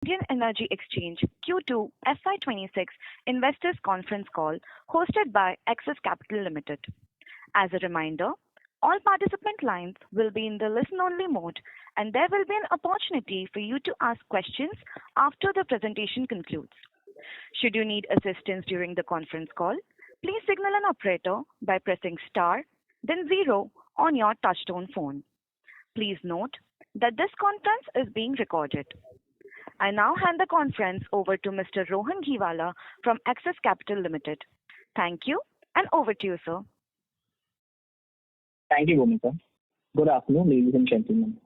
Indian Energy Exchange Q2 FY26 Investors Conference Call hosted by Axis Capital Limited. As a reminder, all participant lines will be in the listen-only mode, and there will be an opportunity for you to ask questions after the presentation concludes. Should you need assistance during the conference call, please signal an operator by pressing star, then zero on your touchtone phone. Please note that this conference is being recorded. I now hand the conference over to Mr. Rohan Ghiwala from Axis Capital Limited. Thank you, and over to you, sir. Thank you, Bhumika. Good afternoon, ladies and gentlemen.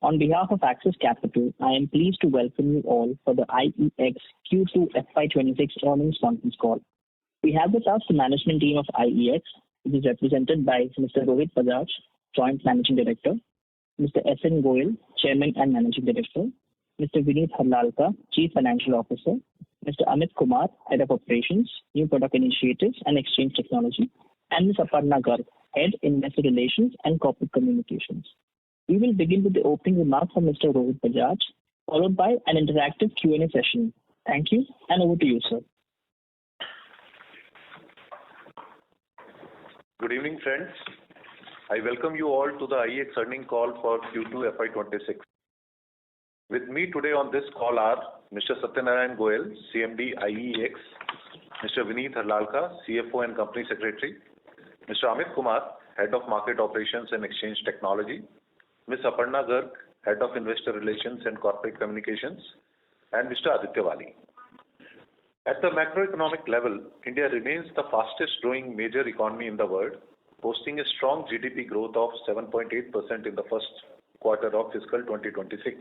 On behalf of Axis Capital, I am pleased to welcome you all for the IEX Q2FY26 earnings conference call. We have with us the management team of IEX, which is represented by Mr. Rohit Bajaj, Joint Managing Director, Mr. S.N. Goyal, Chairman and Managing Director, Mr. Vineet Harlalka, Chief Financial Officer, Mr. Amit Kumar, Head of Operations, New Product Initiatives and Exchange Technology, and Ms. Aparna Garg, Head Investor Relations and Corporate Communications. We will begin with the opening remarks from Mr. Rohit Bajaj, followed by an interactive Q&A session. Thank you, and over to you, sir. Good evening, friends. I welcome you all to the IEX earnings call for Q2 FY26. With me today on this call are Mr. Satyanarayan Goyal, CMD IEX, Mr. Vineet Harlalka, CFO and Company Secretary, Mr. Amit Kumar, Head of Market Operations and Exchange Technology, Ms. Aparna Garg, Head of Investor Relations and Corporate Communications, and Mr. Aditya Wali. At the macroeconomic level, India remains the fastest growing major economy in the world, posting a strong GDP growth of 7.8% in the first quarter of fiscal 2026.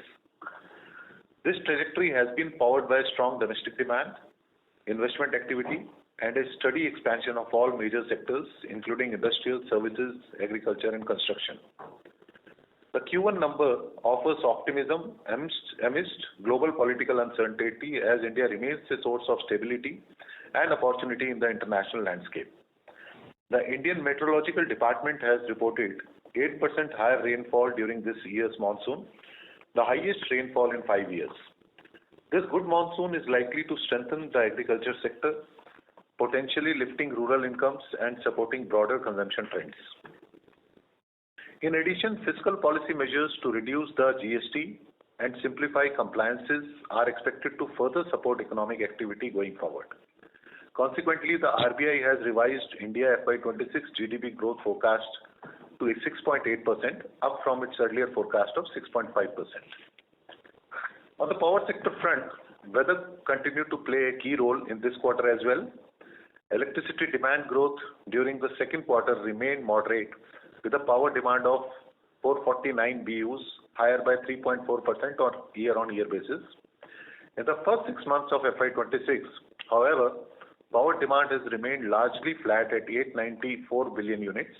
This trajectory has been powered by strong domestic demand, investment activity, and a steady expansion of all major sectors, including industrial, services, agriculture, and construction. The Q1 number offers optimism amidst global political uncertainty as India remains a source of stability and opportunity in the international landscape. The Indian Meteorological Department has reported 8% higher rainfall during this year's monsoon, the highest rainfall in 5 years. This good monsoon is likely to strengthen the agriculture sector, potentially lifting rural incomes and supporting broader consumption trends. In addition, fiscal policy measures to reduce the GST and simplify compliances are expected to further support economic activity going forward. Consequently, the RBI has revised India FY26 GDP growth forecast to 6.8%, up from its earlier forecast of 6.5%. On the power sector front, weather continued to play a key role in this quarter as well. Electricity demand growth during the second quarter remained moderate, with a power demand of 449 BUs, higher by 3.4% on year-on-year basis. In the first 6 months of FY26, however, power demand has remained largely flat at 894 billion units,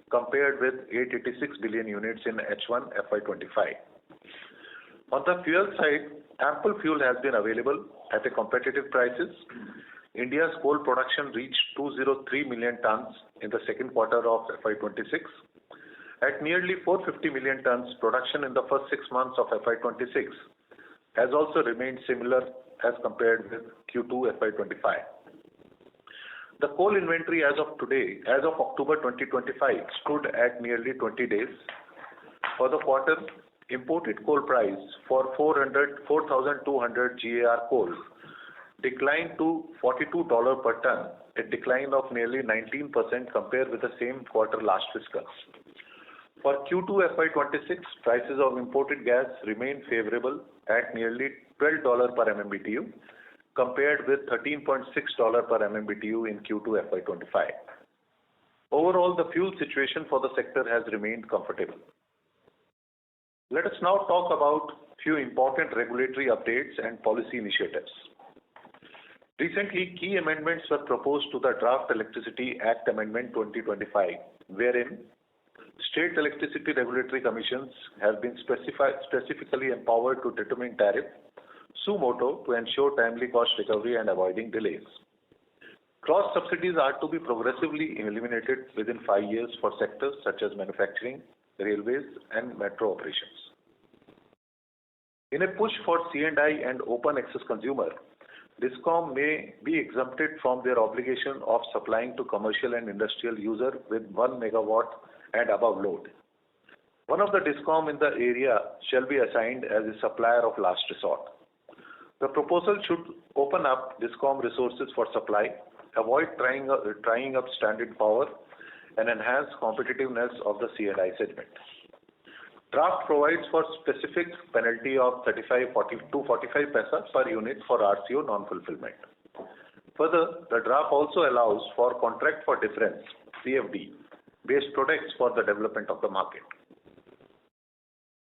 compared with 886 billion units in H1 FY25. On the fuel side, ample fuel has been available at a competitive prices. India's coal production reached 203 million tons in the second quarter of FY26. At nearly 450 million tons, production in the first 6 months of FY26 has also remained similar as compared with Q2 FY25. The coal inventory as of today, as of October 2025, stood at nearly 20 days. For the quarter, imported coal price for 4,200 GAR coal declined to $42 per ton, a decline of nearly 19% compared with the same quarter last fiscal. For Q2 FY26, prices of imported gas remain favorable at nearly $12 per MMBTU, compared with $13.6 per MMBTU in Q2 FY25. Overall, the fuel situation for the sector has remained comfortable. Let us now talk about few important regulatory updates and policy initiatives. Recently, key amendments were proposed to the Draft Electricity Act Amendment 2025, wherein state electricity regulatory commissions have been specifically empowered to determine tariff suo motu to ensure timely cost recovery and avoiding delays. Cross subsidies are to be progressively eliminated within 5 years for sectors such as manufacturing, railways, and metro operations. In a push for C&I and open access consumer, DISCOM may be exempted from their obligation of supplying to commercial and industrial user with 1 megawatt and above load. One of the DISCOM in the area shall be assigned as a supplier of last resort. The proposal should open up DISCOM resources for supply, avoid trying up standard power, and enhance competitiveness of the C&I segment. Draft provides for specific penalty of 45 paisa per unit for RCO non-fulfillment. Further, the draft also allows for contract for difference (CFD) based products for the development of the market.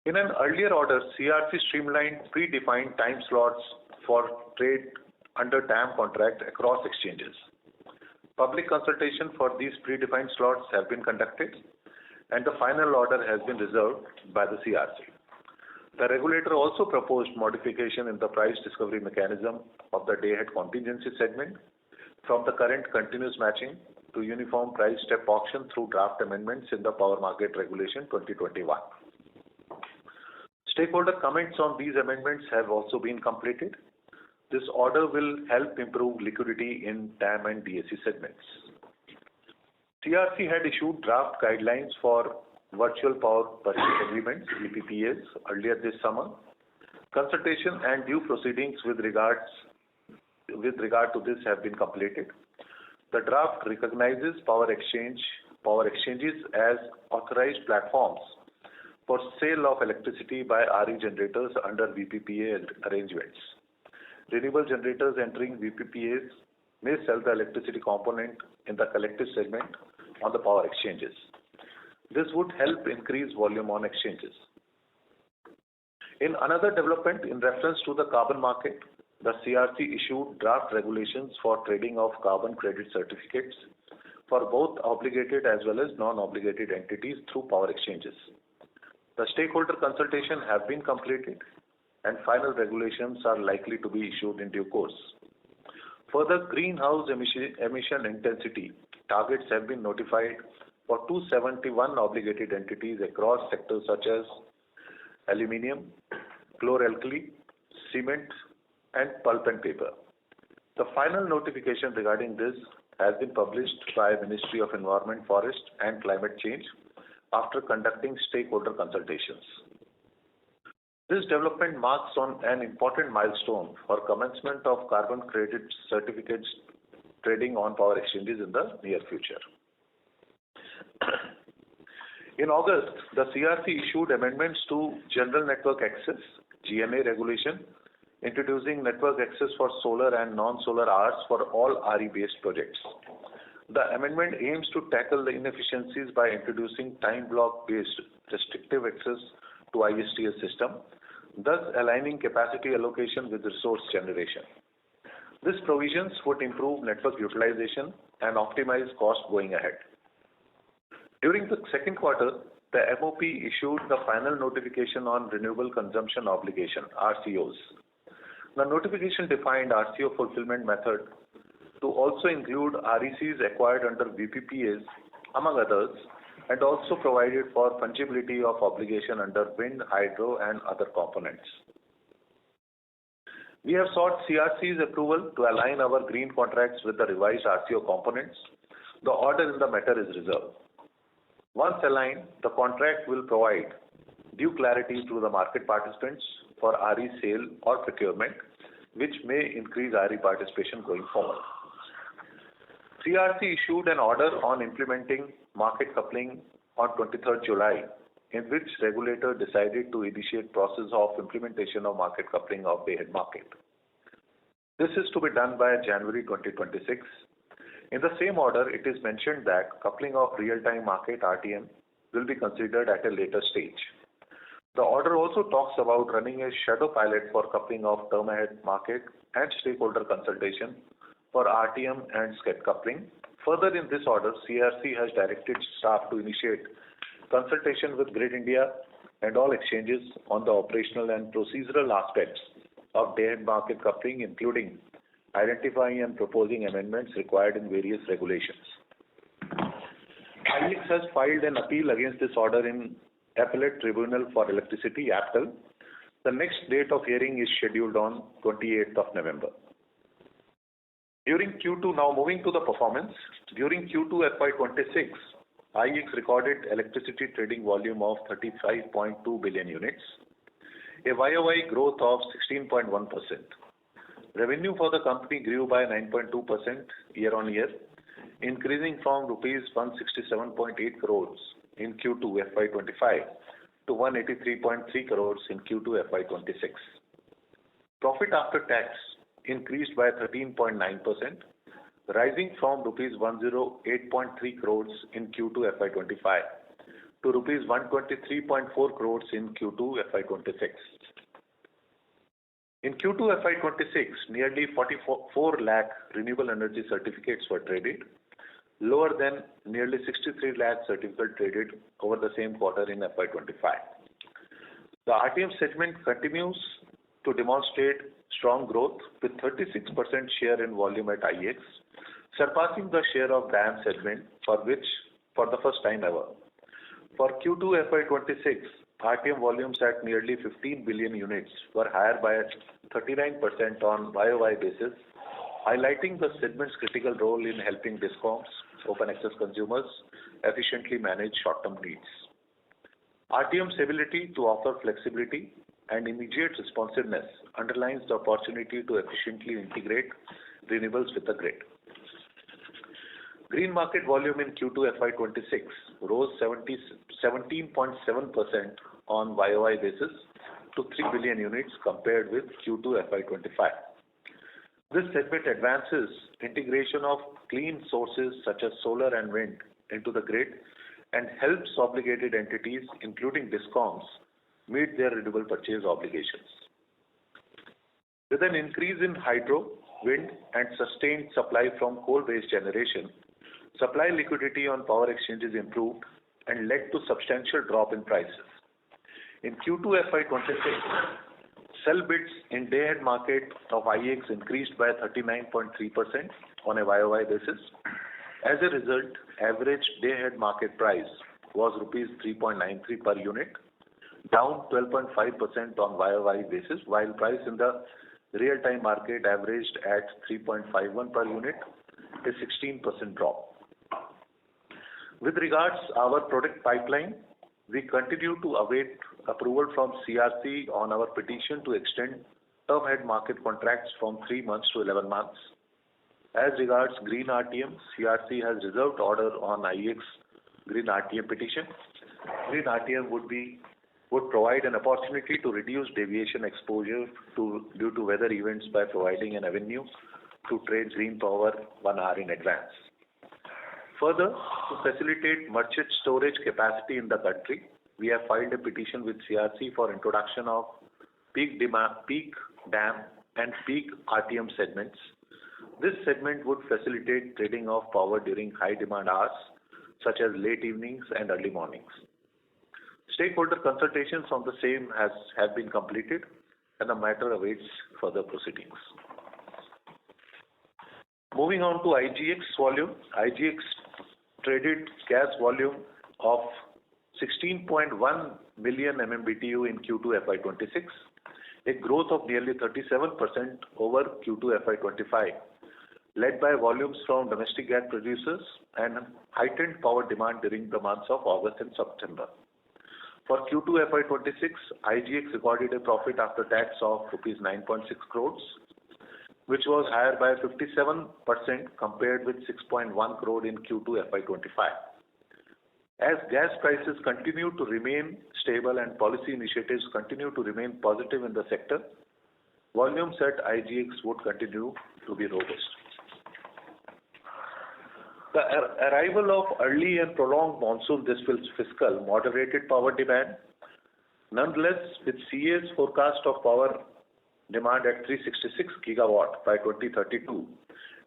In an earlier order, CERC streamlined predefined time slots for trade under TAM contract across exchanges. Public consultation for these predefined slots have been conducted, and the final order has been reserved by the CERC. The regulator also proposed modification in the price discovery mechanism of the day-ahead contingency segment from the current continuous matching to uniform price step auction through draft amendments in the Power Market Regulation 2021. Stakeholder comments on these amendments have also been completed. This order will help improve liquidity in TAM and DAC segments. CERC had issued draft guidelines for virtual power purchase agreements (VPPAs) earlier this summer. Consultation and due proceedings with regard to this have been completed. The draft recognizes power exchanges as authorized platforms for sale of electricity by RE generators under VPPA arrangements. Renewable generators entering VPPAs may sell the electricity component in the collective segment on the power exchanges. This would help increase volume on exchanges. In another development in reference to the carbon market, the CERC issued draft regulations for trading of carbon credit certificates for both obligated as well as non-obligated entities through power exchanges. The stakeholder consultation have been completed and final regulations are likely to be issued in due course. Further, greenhouse emission intensity targets have been notified for 271 obligated entities across sectors such as aluminium, chlor-alkali, cement, and pulp and paper. The final notification regarding this has been published by Ministry of Environment, Forest and Climate Change after conducting stakeholder consultations. This development marks on an important milestone for commencement of carbon credit certificates trading on power exchanges in the near future. In August, the CERC issued amendments to General Network Access (GNA) regulation, introducing network access for solar and non-solar hours for all RE-based projects. The amendment aims to tackle the inefficiencies by introducing time block-based restrictive access to ISTS system, thus aligning capacity allocation with resource generation. These provisions would improve network utilization and optimize cost going ahead. During the second quarter, the MOP issued the final notification on Renewable Consumption Obligation (RCOs). The notification defined RCO fulfillment method to also include RECs acquired under VPPAs, among others, and also provided for fungibility of obligation under wind, hydro, and other components. We have sought CERC's approval to align our green contracts with the revised RCO components. The order in the matter is reserved. Once aligned, the contract will provide due clarity to the market participants for RE sale or procurement, which may increase RE participation going forward. CERC issued an order on implementing market coupling on 23rd July, in which regulator decided to initiate process of implementation of market coupling of day-ahead market. This is to be done by January 2026. In the same order, it is mentioned that coupling of real-time market (RTM) will be considered at a later stage. The order also talks about running a shadow pilot for coupling of term-ahead market and stakeholder consultation for RTM and SCED coupling. Further, in this order, CERC has directed staff to initiate consultation with Grid India and all exchanges on the operational and procedural aspects of day-ahead market coupling, including identifying and proposing amendments required in various regulations. IEX has filed an appeal against this order in Appellate Tribunal for Electricity (APTEL). The next date of hearing is scheduled on 28th of November. During Q2, now moving to the performance, during Q2 FY26, IEX recorded electricity trading volume of 35.2 billion units, a YOY growth of 16.1%. Revenue for the company grew by 9.2% year-on-year, increasing from rupees 167.8 crores in Q2 FY25 to 183.3 crores in Q2 FY26. Profit after tax increased by 13.9%, rising from rupees 108.3 crores in Q2 FY25 to rupees 123.4 crores in Q2 FY26. In Q2 FY26, nearly 44 lakh renewable energy certificates were traded, lower than nearly 63 lakh certificates traded over the same quarter in FY25. The RTM segment continues to demonstrate strong growth with 36% share in volume at IEX, surpassing the share of DAM segment for the first time ever. For Q2 FY26, RTM volumes at nearly 15 billion units were higher by 39% on YOY basis, highlighting the segment's critical role in helping DISCOMs, open access consumers, efficiently manage short-term needs. RTM's ability to offer flexibility and immediate responsiveness underlines the opportunity to efficiently integrate renewables with the grid. Green market volume in Q2 FY26 rose 17.7% on YOY basis to 3 billion units compared with Q2 FY25. This segment advances integration of clean sources such as solar and wind into the grid and helps obligated entities, including DISCOMs, meet their renewable purchase obligations. With an increase in hydro, wind, and sustained supply from coal-based generation, supply liquidity on power exchanges improved and led to substantial drop in prices. In Q2 FY26, sell bids in day-ahead market of IEX increased by 39.3% on a YOY basis. As a result, average day-ahead market price was rupees 3.93 per unit, down 12.5% on YOY basis, while price in the real-time market averaged at 3.51 per unit, a 16% drop. With regards our product pipeline, we continue to await approval from CERC on our petition to extend term ahead market contracts from 3 months to 11 months. As regards Green RTM, CERC has reserved order on IEX Green RTM petition. Green RTM would provide an opportunity to reduce deviation exposure due to weather events by providing an avenue to trade green power 1 hour in advance. Further, to facilitate merchant storage capacity in the country, we have filed a petition with CERC for introduction of peak DAM and peak RTM segments. This segment would facilitate trading of power during high demand hours such as late evenings and early mornings. Stakeholder consultations on the same have been completed and the matter awaits further proceedings. Moving on to IGX volume, IGX traded gas volume of 16.1 million MMBTU in Q2 FY26, a growth of nearly 37% over Q2 FY25, led by volumes from domestic gas producers and heightened power demand during the months of August and September. For Q2 FY26, IGX recorded a profit after tax of rupees 9.6 crores, which was higher by 57% compared with 6.1 crore in Q2 FY25. As gas prices continue to remain stable and policy initiatives continue to remain positive in the sector, volumes at IGX would continue to be robust. The arrival of early and prolonged monsoon this fiscal moderated power demand. Nonetheless, with CEA's forecast of power demand at 366 gigawatt by 2032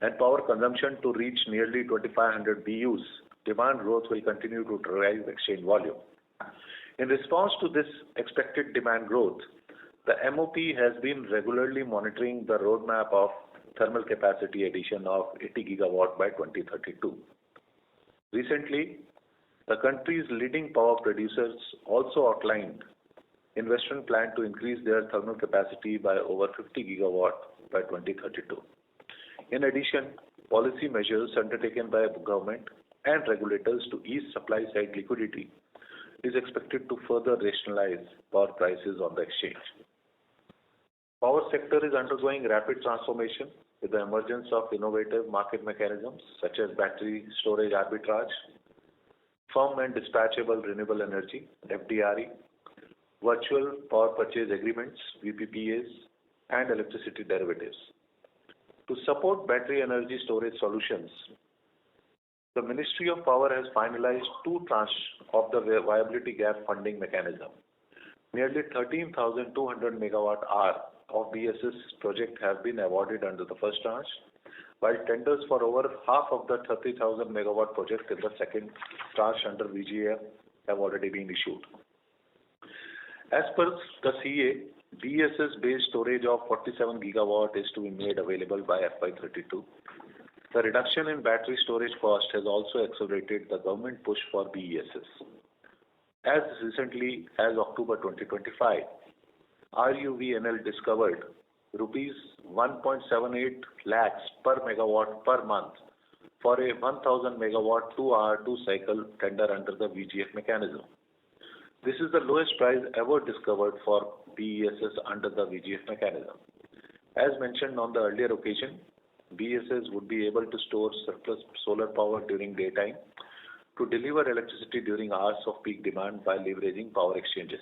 and power consumption to reach nearly 2500 BUs, demand growth will continue to drive exchange volume. In response to this expected demand growth, the MOP has been regularly monitoring the roadmap of thermal capacity addition of 80 gigawatt by 2032. Recently, the country's leading power producers also outlined investment plan to increase their thermal capacity by over 50 gigawatt by 2032. In addition, policy measures undertaken by government and regulators to ease supply side liquidity is expected to further rationalize power prices on the exchange. Power sector is undergoing rapid transformation with the emergence of innovative market mechanisms such as battery storage arbitrage, firm and dispatchable renewable energy (FDRE), virtual power purchase agreements (VPPAs), and electricity derivatives. To support battery energy storage solutions, the Ministry of Power has finalized two tranches of the viability gap funding mechanism. Nearly 13,200 megawatt-hour of BESS project have been awarded under the first tranche, while tenders for over half of the 30,000 megawatt project in the second tranche under VGF have already been issued. As per the CA, BESS-based storage of 47 gigawatt is to be made available by FY32. The reduction in battery storage cost has also accelerated the government push for BESS. As recently as October 2025, RUVNL discovered rupees 1.78 lakhs per megawatt per month for a 1000 megawatt 2-hour 2-cycle tender under the VGF mechanism. This is the lowest price ever discovered for BESS under the VGF mechanism. As mentioned on the earlier occasion, BESS would be able to store surplus solar power during daytime to deliver electricity during hours of peak demand by leveraging power exchanges.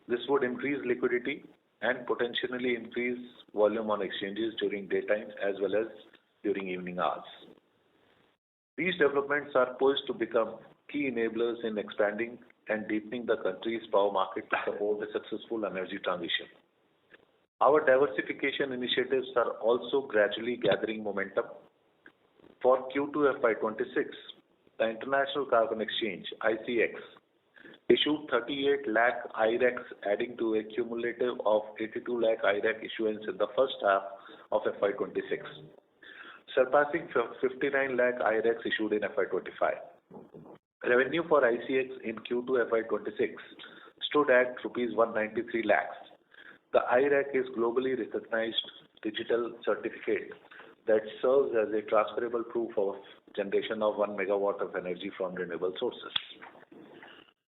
This would increase liquidity and potentially increase volume on exchanges during daytime as well as during evening hours. These developments are poised to become key enablers in expanding and deepening the country's power market to support a successful energy transition. Our diversification initiatives are also gradually gathering momentum. For Q2FY26, the International Carbon Exchange (ICX) issued 38 lakh IREX, adding to a cumulative of 82 lakh IREX issuance in the first half of FY26, surpassing 59 lakh IREX issued in FY25. Revenue for ICX in Q2FY26 stood at rupees 193 lakhs. The IREC is globally recognized digital certificate that serves as a transferable proof of generation of 1 megawatt of energy from renewable sources.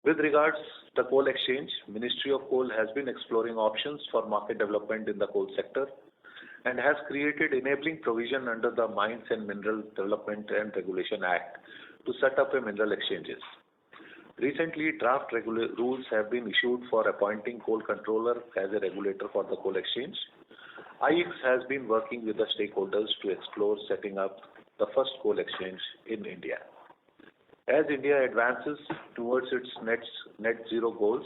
With regards to the coal exchange, Ministry of Coal has been exploring options for market development in the coal sector and has created enabling provision under the Mines and Mineral Development and Regulation Act to set up a mineral exchanges. Recently, draft rules have been issued for appointing coal controller as a regulator for the coal exchange. IEX has been working with the stakeholders to explore setting up the first coal exchange in India. As India advances towards its net zero goals,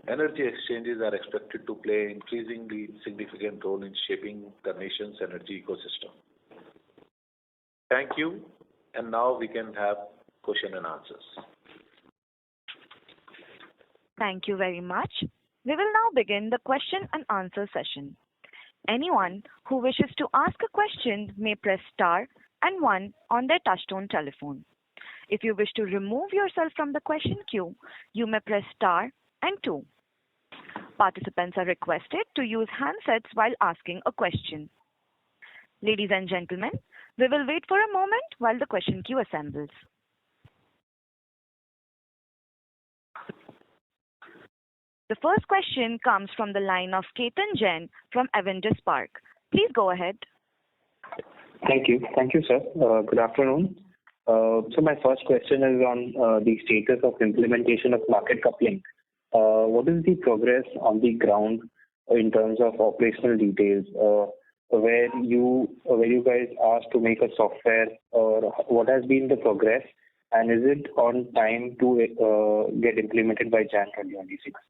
energy exchanges are expected to play an increasingly significant role in shaping the nation's energy ecosystem. Thank you, and now we can have question and answers. Thank you very much. We will now begin the question and answer session. Anyone who wishes to ask a question may press star and 1 on their touchtone telephone. If you wish to remove yourself from the question queue, you may press star and 2. Participants are requested to use handsets while asking a question. Ladies and gentlemen, we will wait for a moment while the question queue assembles. The first question comes from the line of Ketan Jain from Avendus Spark. Please go ahead. Thank you. Thank you, sir. Good afternoon. So my first question is on the status of implementation of market coupling. What is the progress on the ground in terms of operational details? Where you guys asked to make a software, or what has been the progress, and is it on time to get implemented by Jan 2026?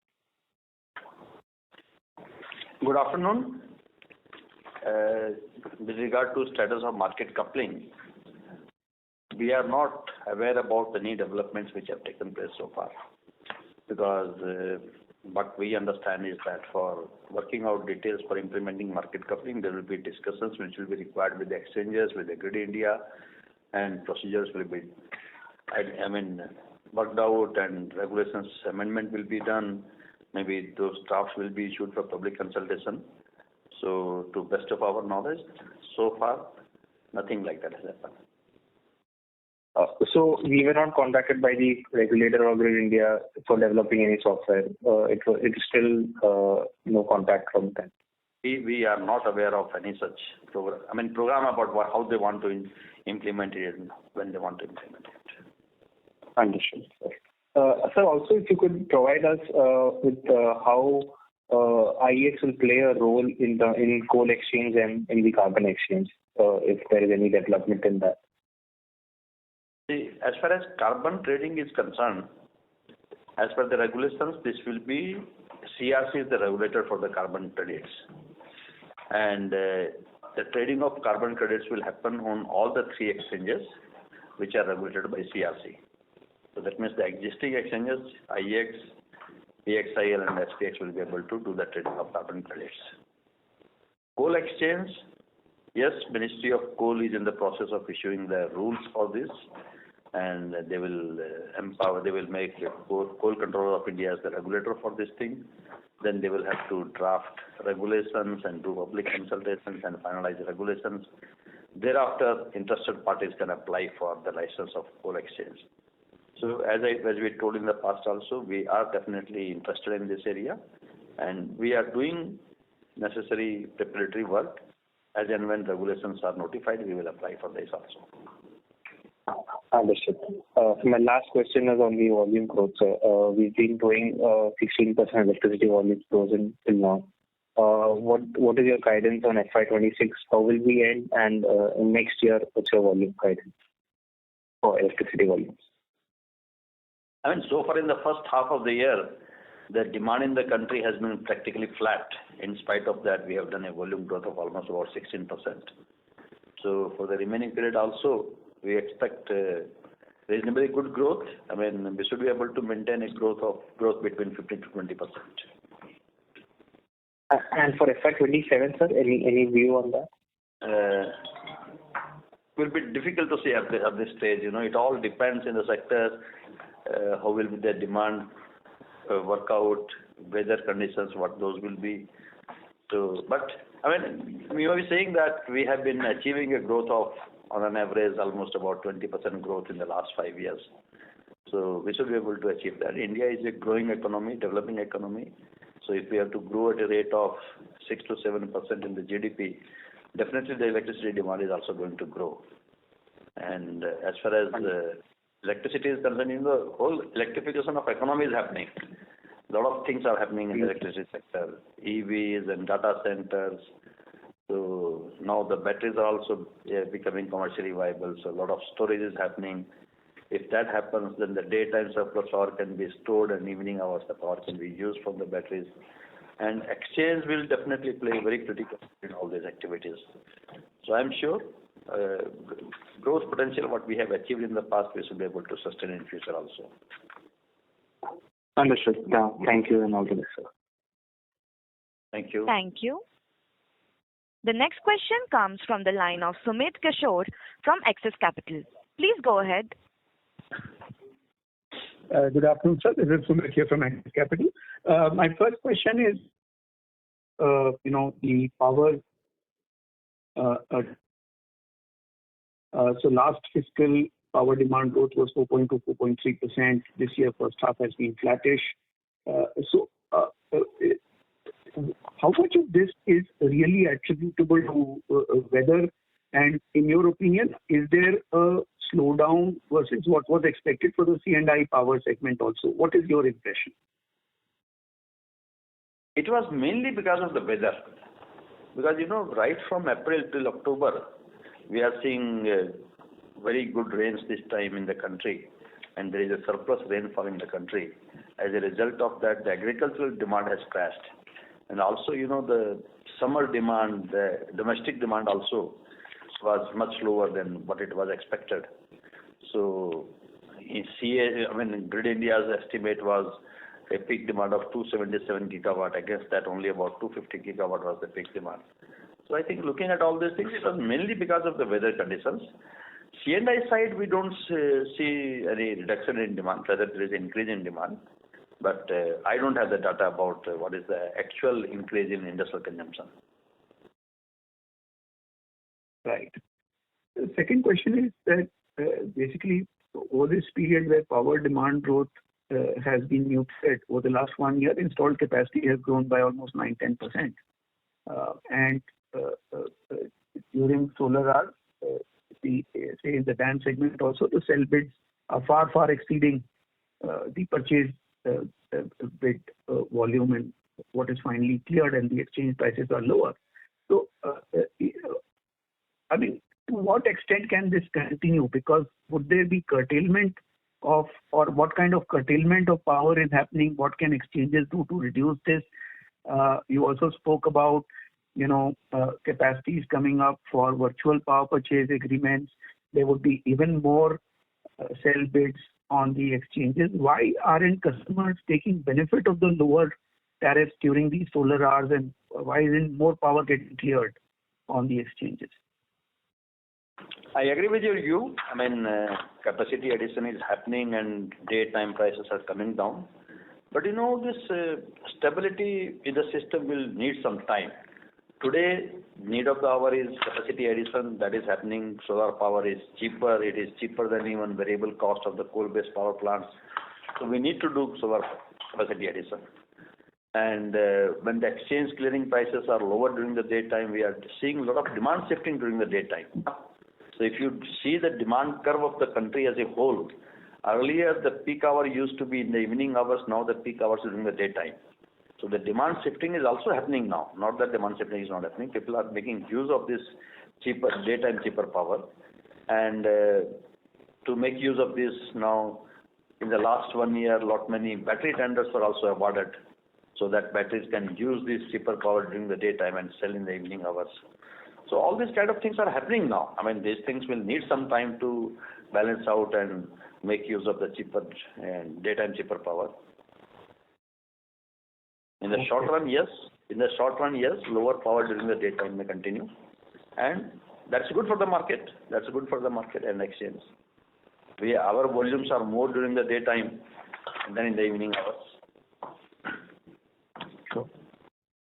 Good afternoon. With regard to status of market coupling, we are not aware about any developments which have taken place so far, because what we understand is that for working out details for implementing market coupling, there will be discussions which will be required with the exchanges, with the Grid India, and procedures will be worked out, and regulations amendment will be done. Maybe those drafts will be issued for public consultation. So to best of our knowledge, so far, nothing like that has happened. So we were not contacted by the regulator or Grid India for developing any software. It is still no contact from them. We are not aware of any such program about how they want to implement it and when they want to implement it. Understood. Sir, also if you could provide us with how IEX will play a role in coal exchange and in the carbon exchange, if there is any development in that. See, as far as carbon trading is concerned, as per the regulations, this will be CRC is the regulator for the carbon credits. And the trading of carbon credits will happen on all the three exchanges which are regulated by CRC. So that means the existing exchanges, IEX, PXIL and SPX will be able to do the trading of carbon credits. Coal exchange, yes, Ministry of Coal is in the process of issuing the rules for this, and they will make Coal Controller of India as the regulator for this thing. Then they will have to draft regulations and do public consultations and finalize the regulations. Thereafter, interested parties can apply for the license of coal exchange. So as we told in the past also, we are definitely interested in this area, and we are doing necessary preparatory work. As and when regulations are notified, we will apply for this also. Understood. My last question is on the volume growth. We've been doing 16% electricity volume growth till now. What is your guidance on FY26? How will we end? And next year, what's your volume guidance for electricity volumes? So far in the first half of the year, the demand in the country has been practically flat. In spite of that, we have done a volume growth of almost about 16%. So for the remaining period also, we expect reasonably good growth. We should be able to maintain a growth between 15 to 20%. And for FY27, sir, any view on that? It will be difficult to say at this stage. It all depends in the sector. How will the demand work out, weather conditions, what those will be. So, but we are saying that we have been achieving a growth of, on an average, almost about 20% growth in the last 5 years. So we should be able to achieve that. India is a growing economy, developing economy. So if we have to grow at a rate of 6 to 7% in the GDP, definitely the electricity demand is also going to grow. And as far as electricity is concerned, the whole electrification of economy is happening. A lot of things are happening in the electricity sector, EVs and data centers. So now the batteries are also becoming commercially viable. So a lot of storage is happening. If that happens, then the daytime surplus power can be stored and evening hours the power can be used from the batteries. And exchange will definitely play a very critical role in all these activities. So I'm sure growth potential, what we have achieved in the past, we should be able to sustain in future also. Understood. Yeah, thank you and all the best, sir. Thank you. Thank you. The next question comes from the line of Sumit Kishore from Axis Capital. Please go ahead. Good afternoon, sir. This is Sumit here from Axis Capital. My first question is, the power. So last fiscal power demand growth was 4.2, 4.3%. This year, first half has been flattish. How much of this is really attributable to weather? And in your opinion, is there a slowdown versus what was expected for the C&I power segment also? What is your impression? It was mainly because of the weather. Because, right from April till October, we are seeing very good rains this time in the country. And there is a surplus rainfall in the country. As a result of that, the agricultural demand has crashed. And also, the summer demand, the domestic demand also was much lower than what it was expected. So, Grid India's estimate was a peak demand of 277 gigawatt. Against that, only about 250 gigawatt was the peak demand. So I think looking at all these things, it was mainly because of the weather conditions. C&I side, we don't see any reduction in demand, rather there is increase in demand. But I don't have the data about what is the actual increase in industrial consumption. Right. The second question is that basically over this period where power demand growth has been muted over the last 1 year, installed capacity has grown by almost 9-10%. And during solar hours, say in the DAM segment also, the sell bids are far exceeding the purchase bid volume and what is finally cleared, and the exchange prices are lower. So, I mean, to what extent can this continue? Because would there be curtailment of, or what kind of curtailment of power is happening? What can exchanges do to reduce this? You also spoke about, capacities coming up for virtual power purchase agreements. There would be even more sell bids on the exchanges. Why aren't customers taking benefit of the lower tariffs during these solar hours, and why isn't more power getting cleared on the exchanges? I agree with your view. I mean, capacity addition is happening and daytime prices are coming down. But this stability in the system will need some time. Today, need of the hour is capacity addition that is happening. Solar power is cheaper. It is cheaper than even variable cost of the coal-based power plants. So we need to do solar capacity addition. And when the exchange clearing prices are lower during the daytime, we are seeing a lot of demand shifting during the daytime. So if you see the demand curve of the country as a whole, earlier the peak hour used to be in the evening hours, now the peak hours is during the daytime. So the demand shifting is also happening now. Not that demand shifting is not happening. People are making use of this cheaper, daytime cheaper power. And to make use of this now, in the last 1 year, many battery tenders were also awarded so that batteries can use this cheaper power during the daytime and sell in the evening hours. So all these kind of things are happening now. I mean, these things will need some time to balance out and make use of the cheaper daytime cheaper power. In the short run, yes. In the short run, yes, lower power during the daytime may continue. And that's good for the market. That's good for the market and exchange. Our volumes are more during the daytime than in the evening hours. Sure.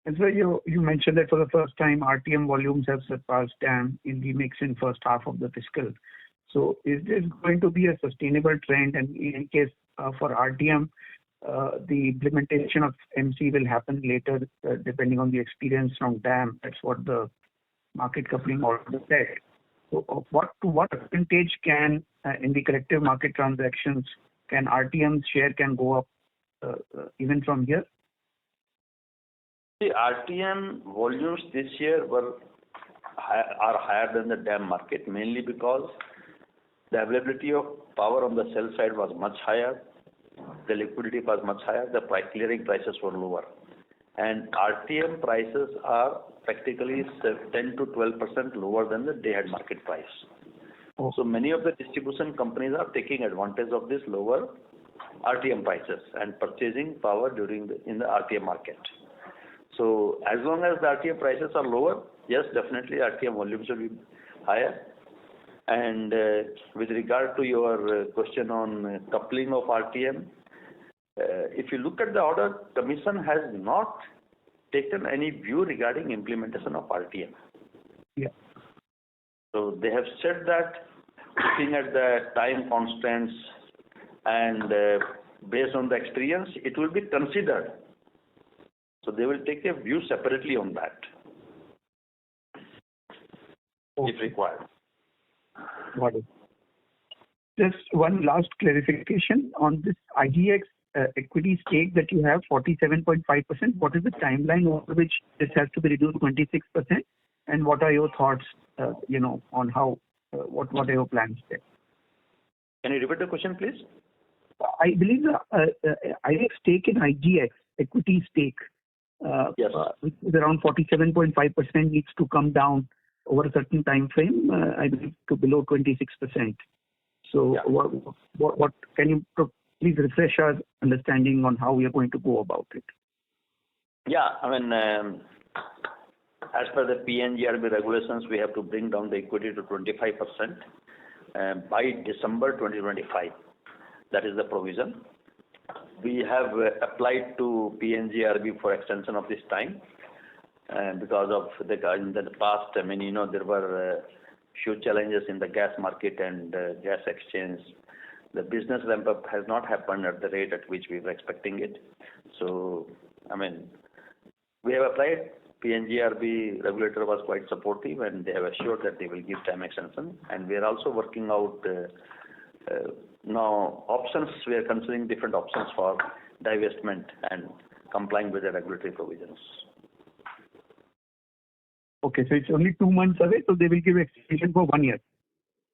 And so you mentioned that for the first time, RTM volumes have surpassed DAM in the mix in first half of the fiscal. So is this going to be a sustainable trend? And in case for RTM, the implementation of MC will happen later, depending on the experience from DAM. That's what the market coupling order said. So, to what percentage can, in the collective market transactions, can RTM's share can go up even from here? The RTM volumes this year are higher than the DAM market, mainly because the availability of power on the sell side was much higher. The liquidity was much higher, the clearing prices were lower. And RTM prices are practically 10 to 12% lower than the day-ahead market price. Oh. So many of the distribution companies are taking advantage of this lower RTM prices and purchasing power in the RTM market. So as long as the RTM prices are lower, yes, definitely RTM volumes will be higher. And with regard to your question on coupling of RTM, if you look at the order, Commission has not taken any view regarding implementation of RTM. Yeah. So they have said that looking at the time constants and based on the experience, it will be considered. So they will take a view separately on that, if required. Got it. Just one last clarification on this IGX equity stake that you have, 47.5%. What is the timeline over which this has to be reduced to 26%? And what are your thoughts, on how, what are your plans there? Can you repeat the question, please? I believe the IGX stake in IGX, equity stake, yes, which is around 47.5%, needs to come down over a certain time frame, I believe, to below 26%. So, yeah. What can you please refresh our understanding on how we are going to go about it? Yeah, I mean, as per the PNGRB regulations, we have to bring down the equity to 25% by December 2025. That is the provision. we have applied to PNGRB for extension of this time, because of in the past, there were few challenges in the gas market and gas exchange. The business ramp up has not happened at the rate at which we were expecting it. So, we have applied. PNGRB regulator was quite supportive, and they have assured that they will give time extension. And we are also working out now options. We are considering different options for divestment and complying with the regulatory provisions. Okay, so it's only 2 months away, so they will give extension for 1 year.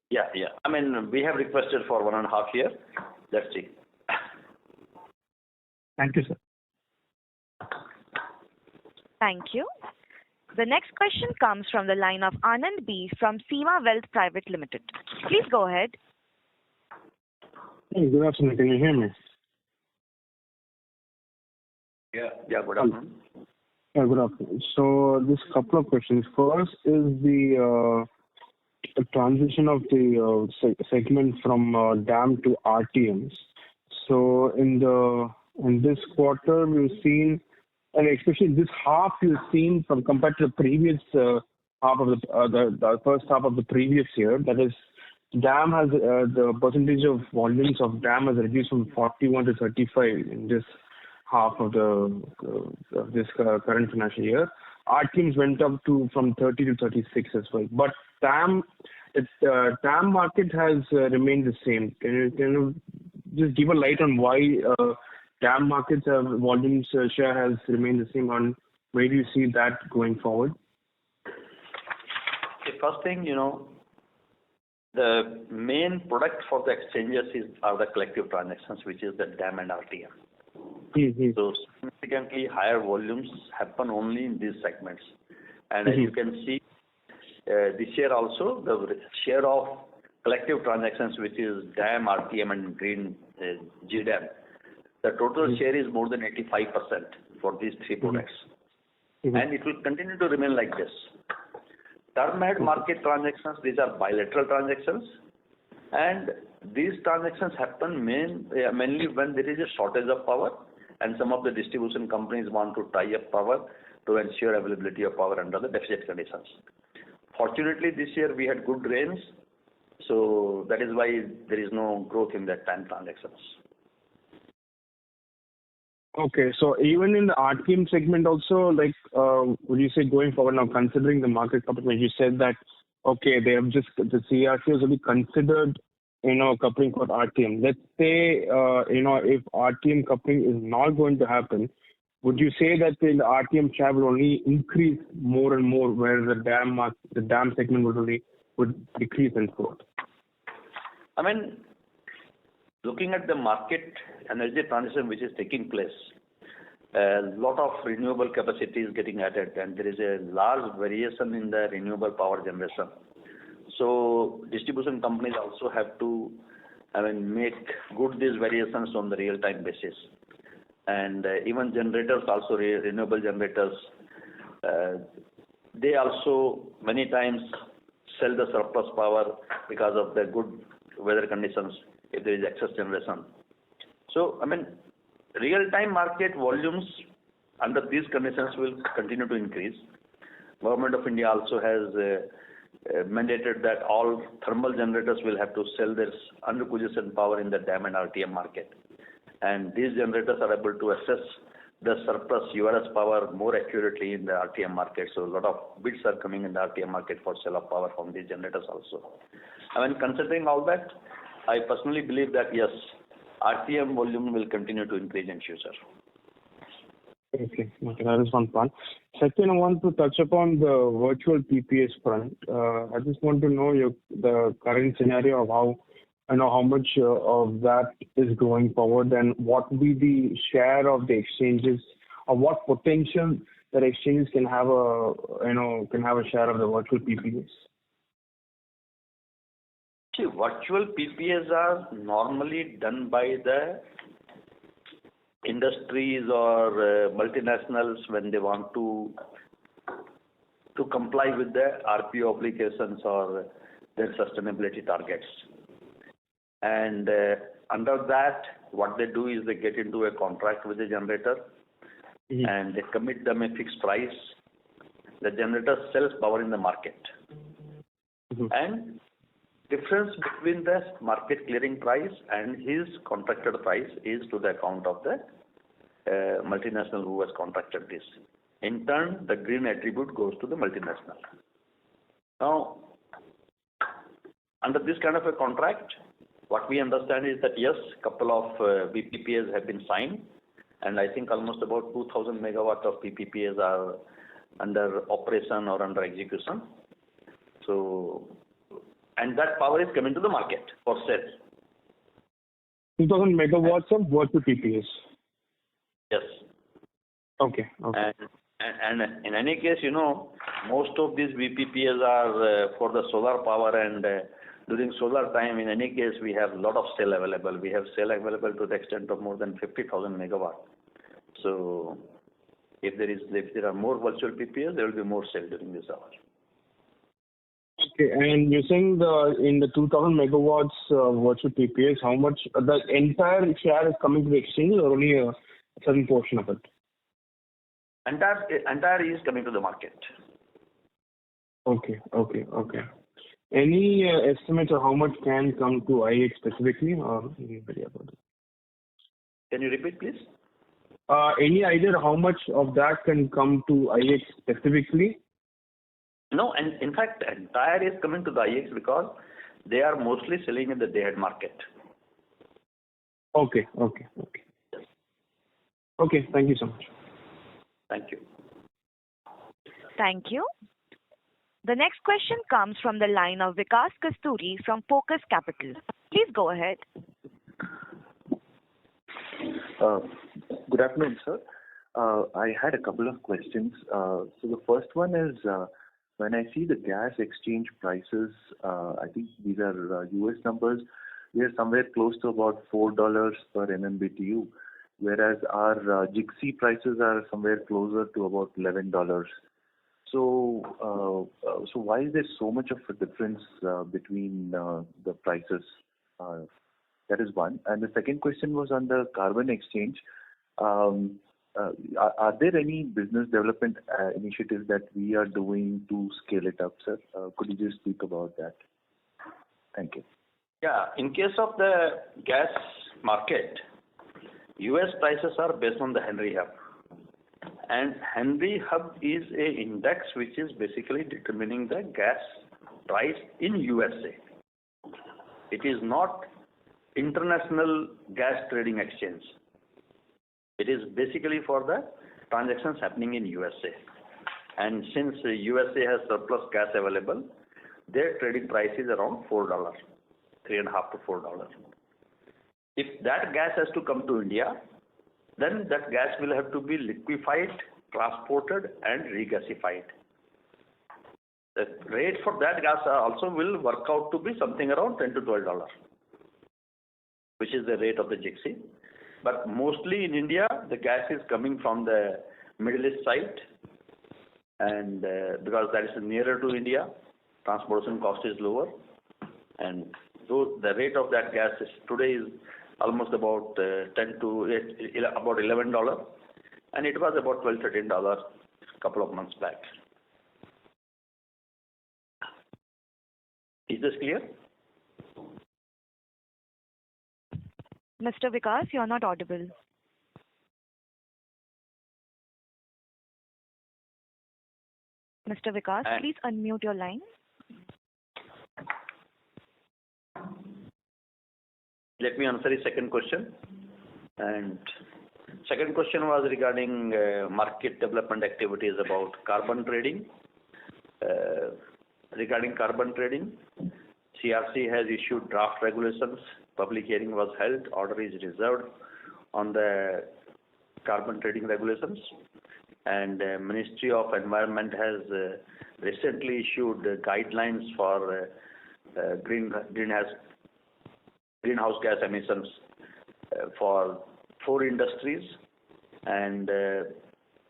Yeah. We have requested for 1.5 years. Let's see. Thank you, sir. Thank you. The next question comes from the line of Anand B from Seema Wealth Private Limited. Please go ahead. Hey, good afternoon. Can you hear me? Yeah, good afternoon. Yeah, good afternoon. So, this couple of questions. First is the transition of the segment from DAM to RTMs. So, in this quarter, we've seen, and especially this half, you've seen from compared to the previous half of the first half of the previous year. That is, DAM has the percentage of volumes of DAM has reduced from 41 to 35 in this half of this current financial year. RTMs went up from 30 to 36 as well. But TAM market has remained the same. Can you just give a light on why TAM markets volumes share has remained the same, and where do you see that going forward? The first thing, the main product for the exchanges are the collective transactions, which is the DAM and RTM. Mm-hmm. So significantly higher volumes happen only in these segments. And as you can see, this year also, the share of collective transactions, which is DAM, RTM, and green GDAM, the total share is more than 85% for these three products. And it will continue to remain like this. Term ahead market transactions, these are bilateral transactions, and these transactions happen mainly when there is a shortage of power, and some of the distribution companies want to tie up power to ensure availability of power under the deficit conditions. Fortunately, this year we had good rains, so that is why there is no growth in that time transactions. Okay, so even in the RTM segment also, would you say going forward now, considering the market coupling, you said that, okay, they have just, the CRTs will be considered, coupling for RTM. Let's say, if RTM coupling is not going to happen, would you say that the RTM share will only increase more and more, where the DAM segment would decrease and growth? Looking at the market energy transition which is taking place, a lot of renewable capacity is getting added, and there is a large variation in the renewable power generation. So distribution companies also have to make good these variations on the real-time basis. And even generators also, renewable generators, they also many times sell the surplus power because of the good weather conditions if there is excess generation. So, real-time market volumes under these conditions will continue to increase. Government of India also has mandated that all thermal generators will have to sell their under-position power in the DAM and RTM market. And these generators are able to assess the surplus URS power more accurately in the RTM market. So a lot of bids are coming in the RTM market for sale of power from these generators also. Considering all that, I personally believe that yes, RTM volume will continue to increase in future. Okay, that is one part. Second, I want to touch upon the virtual PPAs front. I just want to know the current scenario of how much of that is going forward, and what will be the share of the exchanges, or what potential that exchanges can have a share of the virtual PPAs. See, virtual PPAs are normally done by the industries or multinationals when they want to comply with the RPO obligations or their sustainability targets. And under that, what they do is they get into a contract with the generator and they commit them a fixed price. The generator sells power in the market. And difference between the market clearing price and his contracted price is to the account of the multinational who has contracted this. In turn, the green attribute goes to the multinational. Now, under this kind of a contract, what we understand is that yes, couple of VPPAs have been signed, and I think almost about 2,000 megawatt of PPPAs are under operation or under execution. So, and that power is coming to the market for sale. 2,000 megawatts of virtual PPAs. Yes. Okay. And in any case, most of these VPPAs are for the solar power, and during solar time, in any case, we have a lot of cell available. We have cell available to the extent of more than 50,000 megawatt. So, if there are more virtual PPAs, there will be more cell during this hour. Okay, and you're saying in the 2,000 megawatts virtual PPAs, how much the entire share is coming to the exchange, or only a certain portion of it? Entire is coming to the market. Okay. Any estimates of how much can come to IEX specifically, or any idea about it? Can you repeat, please? Any idea how much of that can come to IEX specifically? No, and in fact, entire is coming to the IEX because they are mostly selling in the day-ahead market. Okay. Okay, thank you so much. Thank you. Thank you. The next question comes from the line of Vikas Kasturi from Focus Capital. Please go ahead. Good afternoon, sir. I had a couple of questions. So the first one is, when I see the gas exchange prices, I think these are US numbers, we are somewhere close to about $4 per MMBTU, whereas our GIXI prices are somewhere closer to about $11. So why is there so much of a difference between the prices? That is one. And the second question was on the carbon exchange. Are there any business development initiatives that we are doing to scale it up, sir? Could you just speak about that? Thank you. Yeah, in case of the gas market, US prices are based on the Henry Hub. And Henry Hub is a index which is basically determining the gas price in USA. It is not international gas trading exchange. It is basically for the transactions happening in USA. And since USA has surplus gas available, their trading price is around $4, $3.5 to $4. If that gas has to come to India, then that gas will have to be liquefied, transported, and regasified. The rate for that gas also will work out to be something around $10 to $12, which is the rate of the GIXI. But mostly in India, the gas is coming from the Middle East side, and because that is nearer to India, transportation cost is lower, and so the rate of that gas today is almost about about $11, and it was about $12-13 a couple of months back. Is this clear? Mr. Vikas, you are not audible. Mr. Vikas, please unmute your line. Let me answer the second question. And second question was regarding market development activities about carbon trading. Regarding carbon trading, CRC has issued draft regulations. Public hearing was held. Order is reserved on the carbon trading regulations. And Ministry of Environment has recently issued guidelines for greenhouse gas emissions for 4 industries. And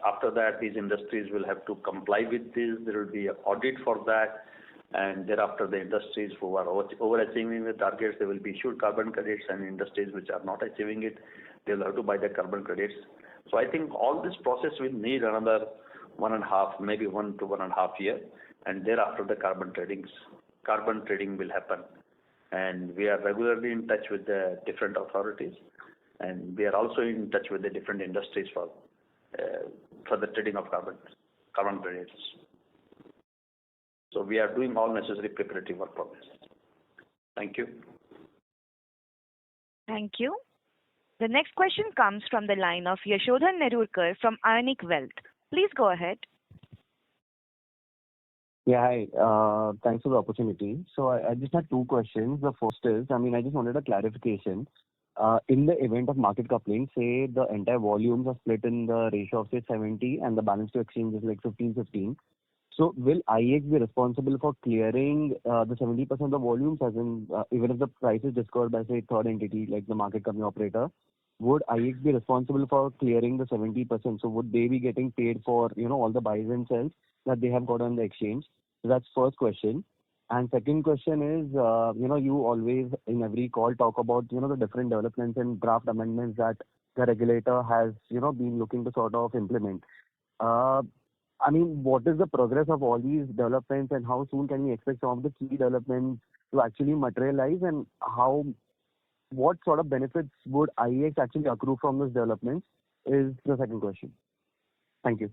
after that, these industries will have to comply with this. There will be an audit for that. and thereafter the industries who are overachieving the targets, they will be issued carbon credits, and industries which are not achieving it, they'll have to buy the carbon credits. So I think all this process will need another 1.5, maybe 1 to 1.5 year, and thereafter the carbon trading will happen. And we are regularly in touch with the different authorities, and we are also in touch with the different industries for the trading of carbon credits. So we are doing all necessary preparatory work for this. Thank you. Thank you. The next question comes from the line of Yashodhan Nerurkar from Ionic Wealth. Please go ahead. Yeah, hi. Thanks for the opportunity. So I just had two questions. The first is, I just wanted a clarification. In the event of market coupling, say the entire volumes are split in the ratio of say 70 and the balance to exchange is like 15-15. So will IEX be responsible for clearing the 70% of the volumes, as in even if the price is discovered by say third entity like the market company operator, would IEX be responsible for clearing the 70%? So would they be getting paid for all the buys and sells that they have got on the exchange? So that's first question. And second question is, you always in every call talk about the different developments and draft amendments that the regulator has been looking to sort of implement. What is the progress of all these developments, and how soon can we expect some of the key developments to actually materialize, and what sort of benefits would IEX actually accrue from those developments is the second question. Thank you.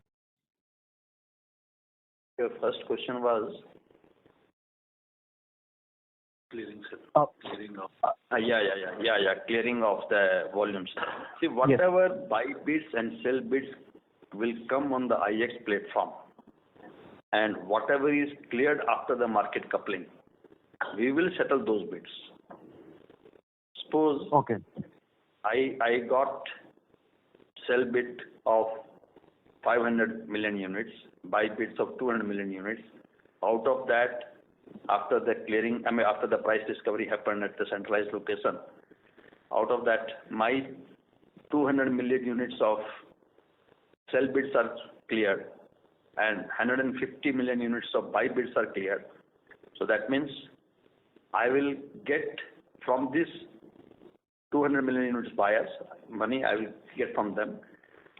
Your first question was Clearing of clearing clearing of the volumes. See, whatever buy bids and sell bids will come on the IEX platform, and whatever is cleared after the market coupling, we will settle those bids. Suppose I got sell bid of 500 million units, buy bids of 200 million units. Out of that, after the clearing, after the price discovery happened at the centralized location, out of that, my 200 million units of sell bids are cleared and 150 million units of buy bids are cleared. So that means I will get from this 200 million units buyers money, I will get from them.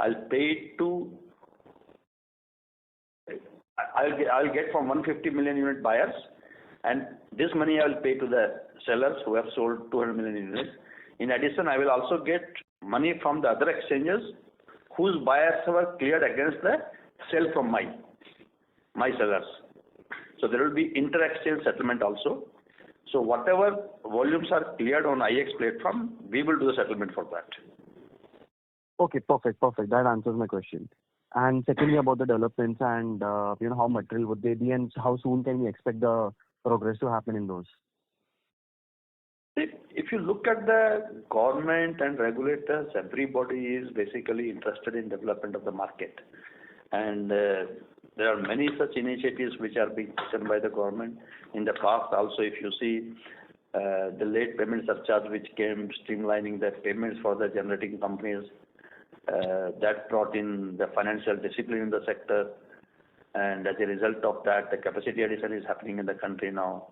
I'll get from 150 million unit buyers, and this money I will pay to the sellers who have sold 200 million units. In addition, I will also get money from the other exchanges whose buyers were cleared against the sell from my sellers. So there will be inter-exchange settlement also. So whatever volumes are cleared on IEX platform, we will do the settlement for that. Okay, perfect. That answers my question. And secondly, about the developments and how material would they be, and how soon can we expect the progress to happen in those? If you look at the government and regulators, everybody is basically interested in development of the market. And there are many such initiatives which are being taken by the government. In the past also, if you see the late payment surcharge which came streamlining the payments for the generating companies, that brought in the financial discipline in the sector. And as a result of that, the capacity addition is happening in the country now.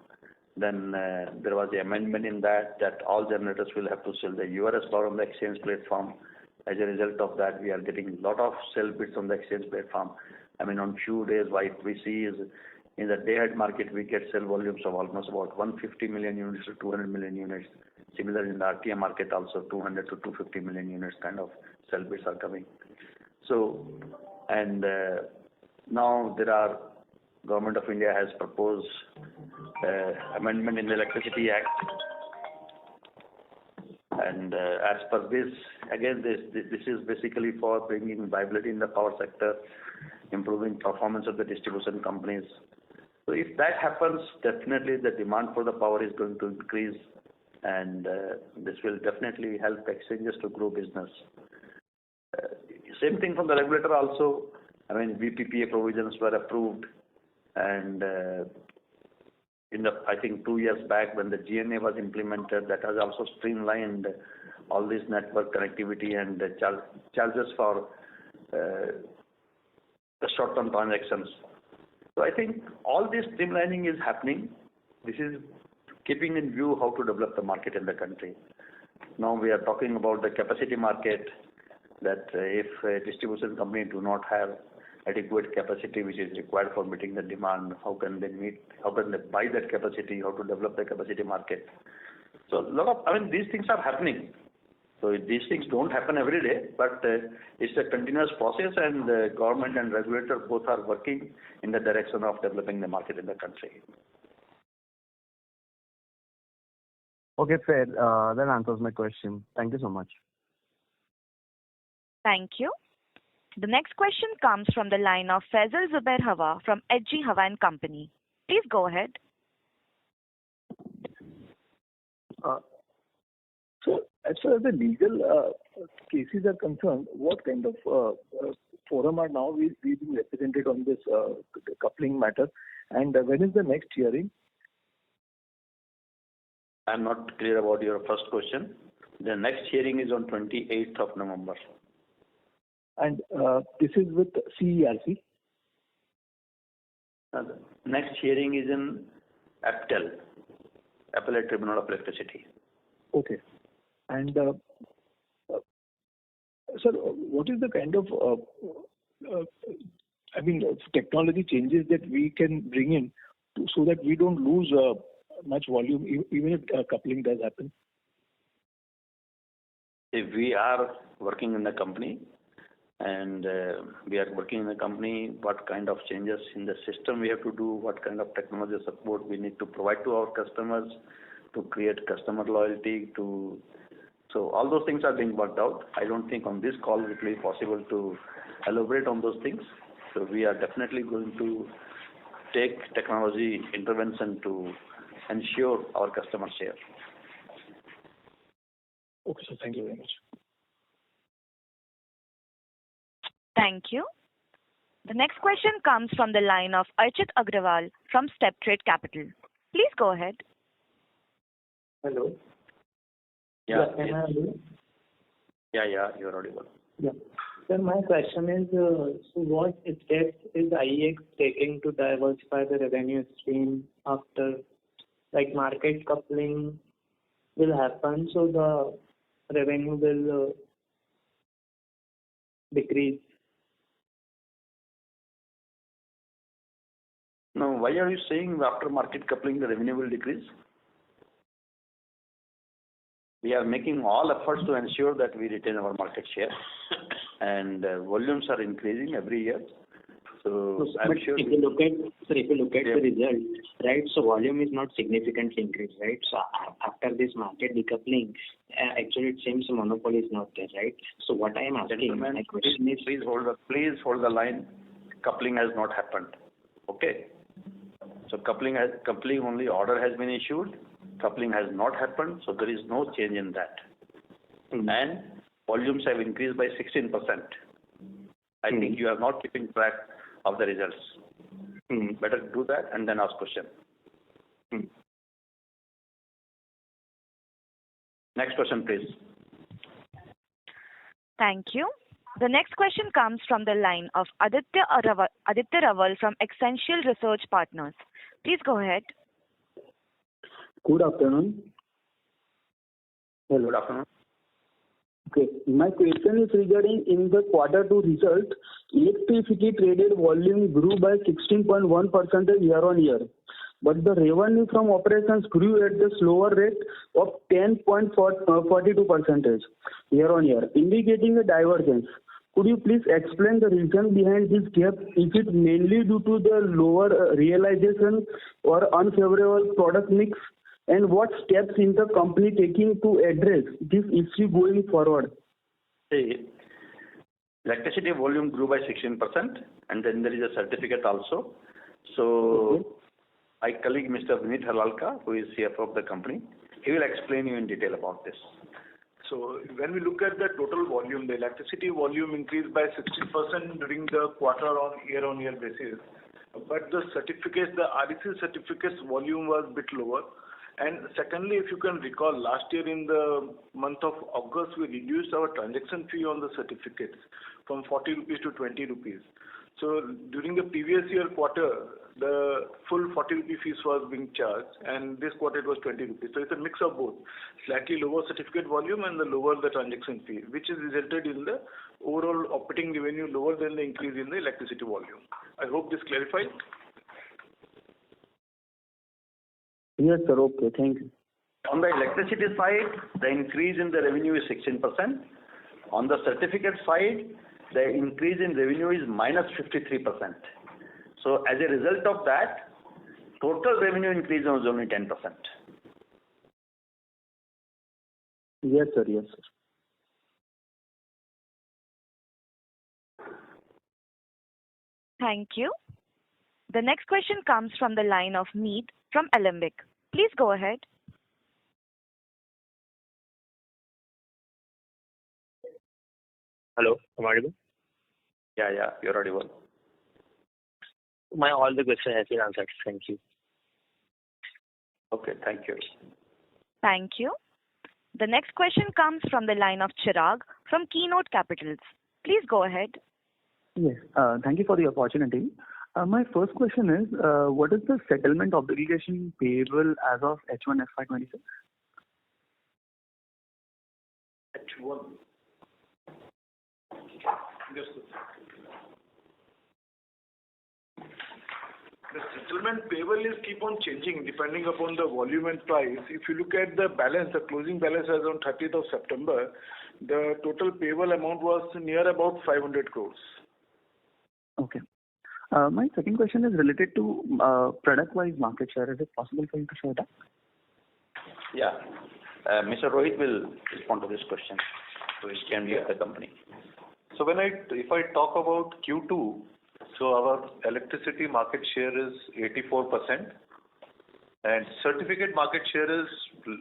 Then there was the amendment in that all generators will have to sell the URS power on the exchange platform. As a result of that, we are getting a lot of sell bids on the exchange platform. On few days, what we see is in the day-ahead market, we get sell volumes of almost about 150 million units to 200 million units. Similar in the RTM market also, 200 to 250 million units kind of sell bids are coming. So, and now Government of India has proposed amendment in the Electricity Act. And as per this, again, this is basically for bringing viability in the power sector, improving performance of the distribution companies. So if that happens, definitely the demand for the power is going to increase, and this will definitely help exchanges to grow business. Same thing from the regulator also. VPPA provisions were approved, and I think 2 years back when the GNA was implemented, that has also streamlined all this network connectivity and the charges for the short-term transactions. So I think all this streamlining is happening. This is keeping in view how to develop the market in the country. Now we are talking about the capacity market, that if a distribution company do not have adequate capacity which is required for meeting the demand, how can they buy that capacity, how to develop the capacity market. So these things are happening. So these things don't happen every day, but it's a continuous process, and the government and regulator both are working in the direction of developing the market in the country. Okay, fair. That answers my question. Thank you so much. Thank you. The next question comes from the line of Faisal Zubair Hawa from HG Hawa and Company. Please go ahead. So, as far as the legal cases are concerned, what kind of forum are now we being represented on this coupling matter, and when is the next hearing? I'm not clear about your first question. The next hearing is on 28th of November. And this is with CERC? Next hearing is in APTEL, Appellate Tribunal of Electricity. Okay. And sir, what is the kind of technology changes that we can bring in so that we don't lose much volume even if coupling does happen? If we are working in the company, and what kind of changes in the system we have to do, what kind of technology support we need to provide to our customers to create customer loyalty. So all those things are being worked out. I don't think on this call it will be possible to elaborate on those things. So we are definitely going to take technology intervention to ensure our customer share. Okay, sir. Thank you very much. Thank you. The next question comes from the line of Archit Agrawal from StepTrade Capital. Please go ahead. Hello. Yeah. Am I audible? Yeah, you're audible. Yeah. Sir, my question is, so what steps is IEX taking to diversify the revenue stream after, like, market coupling will happen, so the revenue will decrease? Now, why are you saying after market coupling the revenue will decrease? We are making all efforts to ensure that we retain our market share, and volumes are increasing every year. So I'm sure. If you look at the result, right? So volume is not significantly increased, right? So after this market decoupling, actually it seems monopoly is not there, right? So what I am asking, my question is, please hold the line. Coupling has not happened. Okay. So coupling only order has been issued. Coupling has not happened, so there is no change in that. And volumes have increased by 16%. I think you are not keeping track of the results. Better do that and then ask question. Next question, please. Thank you. The next question comes from the line of Aditya Raval from Essential Research Partners. Please go ahead. Good afternoon. Hello. Good afternoon. Okay. My question is regarding in the Q2 result, electricity traded volume grew by 16.1% year on year, but the revenue from operations grew at the slower rate of 10.42% year on year, indicating a divergence. Could you please explain the reason behind this gap? Is it mainly due to the lower realization or unfavorable product mix? And what steps is the company taking to address this issue going forward? Electricity volume grew by 16%, and then there is a certificate also. So, my colleague Mr. Vinit Halalka, who is CFO of the company, he will explain you in detail about this. So, when we look at the total volume, the electricity volume increased by 16% during the quarter on year-on-year basis. But the certificates, the REC certificates volume was a bit lower. And secondly, if you can recall, last year in the month of August, we reduced our transaction fee on the certificates from 40 rupees to 20 rupees. So during the previous year quarter, the full 40 rupee fees was being charged, and this quarter it was 20 rupees. So it's a mix of both, slightly lower certificate volume and the lower the transaction fee, which has resulted in the overall operating revenue lower than the increase in the electricity volume. I hope this clarifies. Yes, sir. Okay, thank you. On the electricity side, the increase in the revenue is 16%. On the certificate side, the increase in revenue is minus 53%. So as a result of that, total revenue increase was only 10%. Yes, sir. Yes, sir. Thank you. The next question comes from the line of Meet from Alembic. Please go ahead. Hello, am I audible? Yeah, you're audible. All the questions have been answered. Thank you. Okay, thank you. Thank you. The next question comes from the line of Chirag from Keynote Capitals. Please go ahead. Yes, thank you for the opportunity. My first question is, what is the settlement obligation payable as of H1 FY26? H1. Just a second. The settlement payable is keep on changing depending upon the volume and price. If you look at the balance, the closing balance as on 30th of September, the total payable amount was near about 500 crores. Okay. My second question is related to product-wise market share. Is it possible for you to share that? Yeah. Mr. Rohit will respond to this question. Rohit can of the company. So if I talk about Q2, so our electricity market share is 84%, and certificate market share is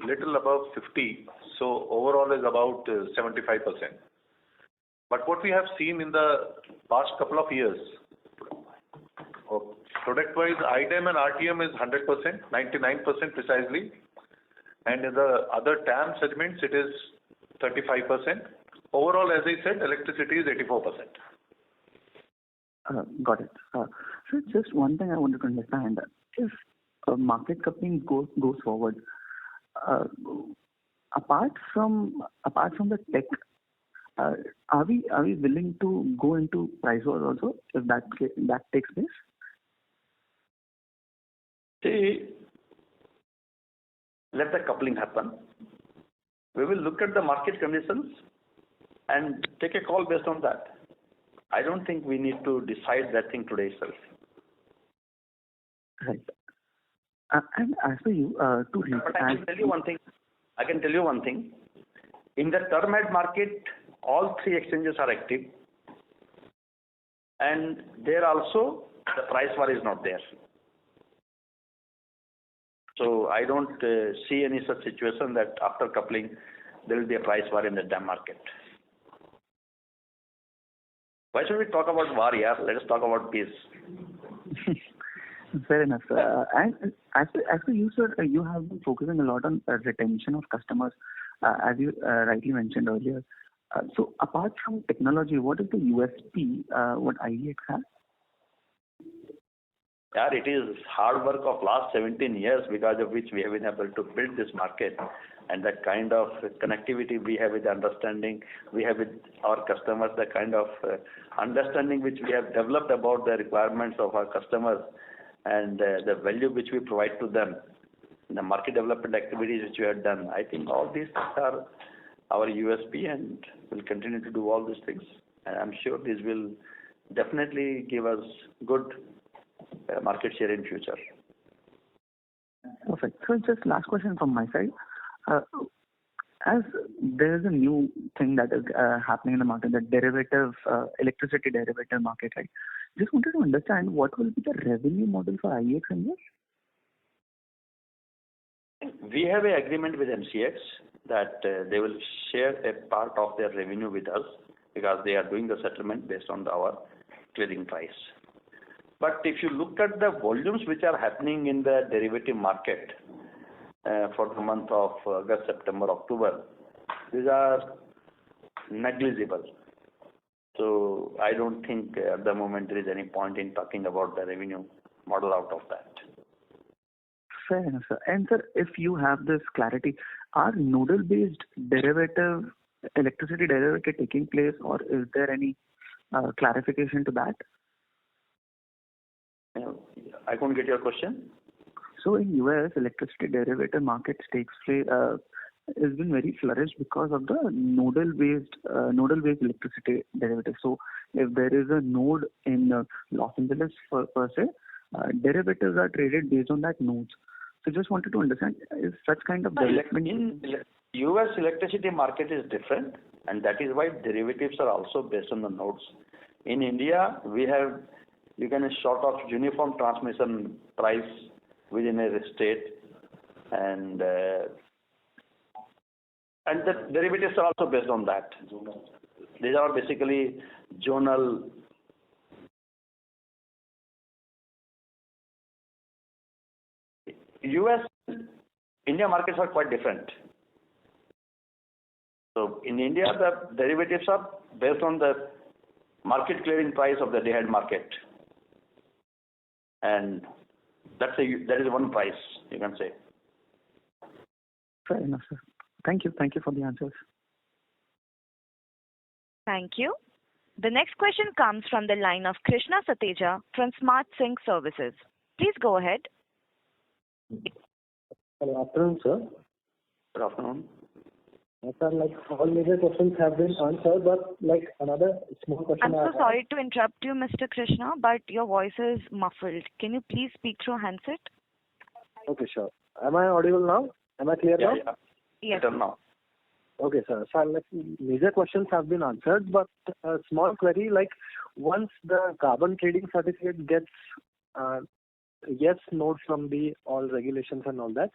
little above 50. So overall is about 75%. But what we have seen in the past couple of years, product-wise, IDEM and RTM is 100%, 99% precisely, and in the other TAM segments it is 35%. Overall, as I said, electricity is 84%. Got it. So just one thing I wanted to understand: if market coupling goes forward, apart from the tech, are we willing to go into price wars also if that takes place? See, let the coupling happen. We will look at the market conditions and take a call based on that. I don't think we need to decide that thing today itself. Right. And as for you, But I can tell you one thing. In the term ahead market, all three exchanges are active, and there also the price war is not there. So I don't see any such situation that after coupling there will be a price war in the DAM market. Why should we talk about war, yeah? Let us talk about peace. Fair enough, sir. And as for you, sir, you have been focusing a lot on retention of customers, as you rightly mentioned earlier. So apart from technology, what is the USP what IEX has? Yeah, it is hard work of last 17 years because of which we have been able to build this market, and the kind of connectivity we have with the understanding we have with our customers, the kind of understanding which we have developed about the requirements of our customers and the value which we provide to them, the market development activities which we have done. I think all these things are our USP, and we'll continue to do all these things. And I'm sure this will definitely give us good market share in future. Perfect. So just last question from my side. As there is a new thing that is happening in the market, the electricity derivative market, right? Just wanted to understand what will be the revenue model for IEX in this? We have an agreement with MCX that they will share a part of their revenue with us because they are doing the settlement based on our clearing price. But if you look at the volumes which are happening in the derivative market for the month of August, September, October, these are negligible. So I don't think at the moment there is any point in talking about the revenue model out of that. Fair enough, sir. And sir, if you have this clarity, are nodal-based derivative, electricity derivative taking place, or is there any clarification to that? I couldn't get your question. So in US, electricity derivative market takes place has been very flourished because of the nodal-based electricity derivative. So if there is a node in Los Angeles per se, derivatives are traded based on that nodes. So just wanted to understand, is such kind of development in US electricity market is different, and that is why derivatives are also based on the nodes. In India, you can sort of uniform transmission price within a state, and the derivatives are also based on that. These are basically zonal. India markets are quite different. So in India, the derivatives are based on the market clearing price of the day-ahead market, and that is one price, you can say. Fair enough, sir. Thank you. Thank you for the answers. Thank you. The next question comes from the line of Krishna Sateja from Smart Sync Services. Please go ahead. Good afternoon, sir. Good afternoon. Sir, all major questions have been answered, but another small question. I'm so sorry to interrupt you, Mr. Krishna, but your voice is muffled. Can you please speak through a handset? Okay, sure. Am I audible now? Am I clear now? Yeah. Yes. Better now. Okay, sir. So, major questions have been answered, but a small query, once the carbon trading certificate gets yes note from the all regulations and all that,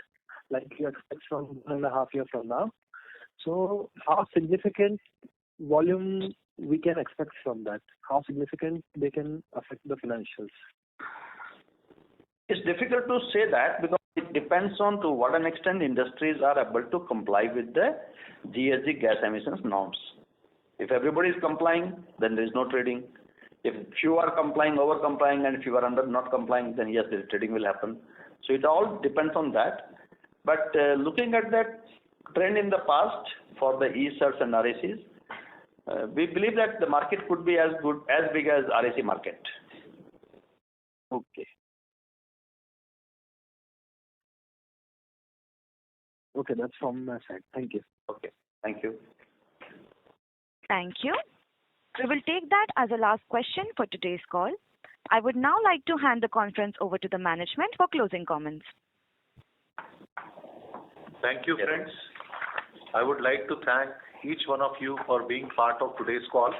you expect from 1.5 years from now. So how significant volume we can expect from that? How significant they can affect the financials? It's difficult to say that because it depends on to what an extent industries are able to comply with the GHG gas emissions norms. If everybody is complying, then there is no trading. If few are complying, over complying, and if you are not complying, then yes, the trading will happen. So it all depends on that. But looking at that trend in the past for the E-certs and RACs, we believe that the market could be as big as RAC market. Okay. Okay, that's from my side. Thank you. Okay, thank you. Thank you. We will take that as a last question for today's call. I would now like to hand the conference over to the management for closing comments. Thank you, friends. I would like to thank each one of you for being part of today's call.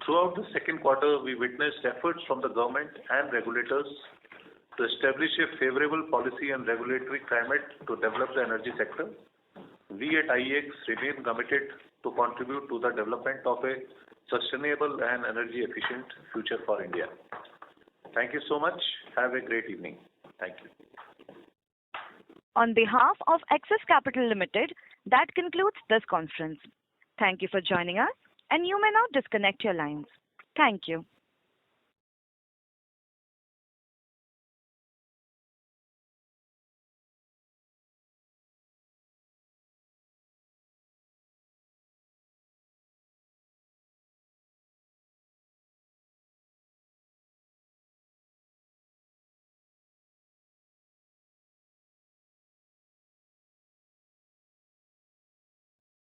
Throughout the second quarter, we witnessed efforts from the government and regulators to establish a favorable policy and regulatory climate to develop the energy sector. We at IEX remain committed to contribute to the development of a sustainable and energy efficient future for India. Thank you so much. Have a great evening. Thank you. On behalf of Axis Capital Limited, that concludes this conference. Thank you for joining us, and you may now disconnect your lines. Thank you.